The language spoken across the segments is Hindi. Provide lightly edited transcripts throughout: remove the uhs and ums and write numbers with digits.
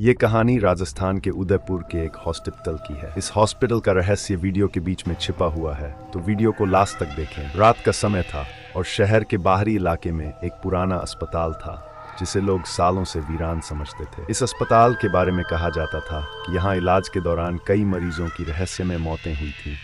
ये कहानी राजस्थान के उदयपुर के एक हॉस्पिटल की है। इस हॉस्पिटल का रहस्य वीडियो के बीच में छिपा हुआ है, तो वीडियो को लास्ट तक देखें। रात का समय था और शहर के बाहरी इलाके में एक पुराना अस्पताल था जिसे लोग सालों से वीरान समझते थे। इस अस्पताल के बारे में कहा जाता था कि यहाँ इलाज के दौरान कई मरीजों की रहस्यमय मौतें हुई थी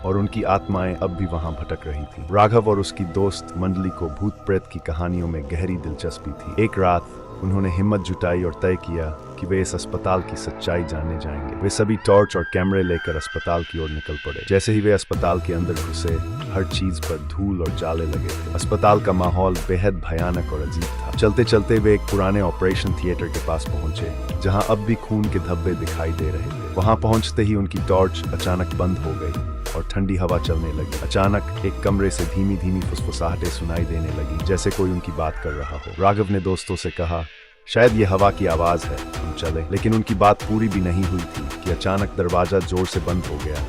और उनकी आत्माएं अब भी वहां भटक रही थी। राघव और उसकी दोस्त मंडली को भूत प्रेत की कहानियों में गहरी दिलचस्पी थी। एक रात उन्होंने हिम्मत जुटाई और तय किया कि वे इस अस्पताल की सच्चाई जानने जाएंगे। वे सभी टॉर्च और कैमरे लेकर अस्पताल की ओर निकल पड़े। जैसे ही वे अस्पताल के अंदर घुसे, हर चीज पर धूल और जाले लगे थे। अस्पताल का माहौल बेहद भयानक और अजीब था। चलते चलते वे एक पुराने ऑपरेशन थिएटर के पास पहुंचे, जहां अब भी खून के धब्बे दिखाई दे रहे थे। वहां पहुंचते ही उनकी टॉर्च अचानक बंद हो गई और ठंडी हवा चलने लगी। अचानक एक कमरे से धीमी धीमी फुसफुसाहटें सुनाई देने लगी, जैसे कोई उनकी बात कर रहा हो। राघव ने दोस्तों से कहा, शायद ये हवा की आवाज है, हम चले। लेकिन उनकी बात पूरी भी नहीं हुई थी कि अचानक दरवाजा जोर से बंद हो गया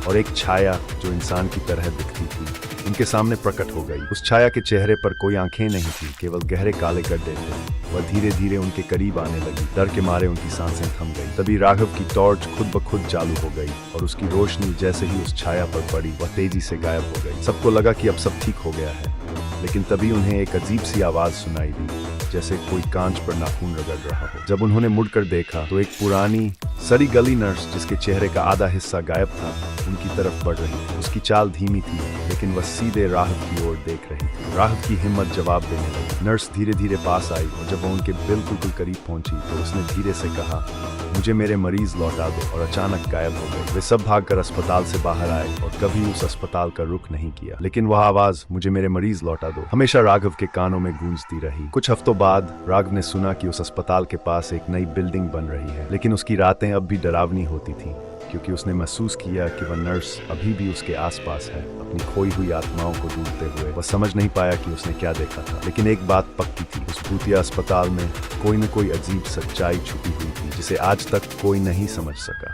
और एक छाया जो इंसान की तरह दिखती थी उनके सामने प्रकट हो गई। उस छाया के चेहरे पर कोई आंखें नहीं थी, केवल गहरे काले गड्ढे थे। वह धीरे धीरे उनके करीब आने लगी। डर के मारे उनकी सांसें थम गई। तभी राघव की टॉर्च खुद ब खुद चालू हो गई और उसकी रोशनी जैसे ही उस छाया पर पड़ी, वह तेजी से गायब हो गई। सबको लगा कि अब सब ठीक हो गया है, लेकिन तभी उन्हें एक अजीब सी आवाज सुनाई दी, जैसे कोई कांच पर नाखून रगड़ रहा हो। जब उन्होंने मुड़कर देखा तो एक पुरानी सड़ी गली नर्स, जिसके चेहरे का आधा हिस्सा गायब था, उनकी तरफ बढ़ रही थी। उसकी चाल धीमी थी, लेकिन वह सीधे राघव की ओर देख रही थी। राघव की हिम्मत जवाब देने लगी। नर्स धीरे धीरे पास आई और जब वह उनके बिल्कुल करीब पहुंची तो उसने धीरे से कहा, मुझे मेरे मरीज लौटा दो, और अचानक गायब हो गई। वे सब भागकर अस्पताल से बाहर आए और कभी उस अस्पताल का रुख नहीं किया। लेकिन वह आवाज, मुझे मेरे मरीज लौटा दो, हमेशा राघव के कानों में गूंजती रही। कुछ हफ्तों बाद राघव ने सुना कि उस अस्पताल के पास एक नई बिल्डिंग बन रही है, लेकिन उसकी रातें अब भी डरावनी होती थी, क्योंकि उसने महसूस किया कि वह नर्स अभी भी उसके आसपास है, अपनी खोई हुई आत्माओं को ढूंढते हुए। वह समझ नहीं पाया कि उसने क्या देखा था, लेकिन एक बात पक्की थी, उस भूतिया अस्पताल में कोई न कोई अजीब सच्चाई छुपी हुई थी, जिसे आज तक कोई नहीं समझ सका।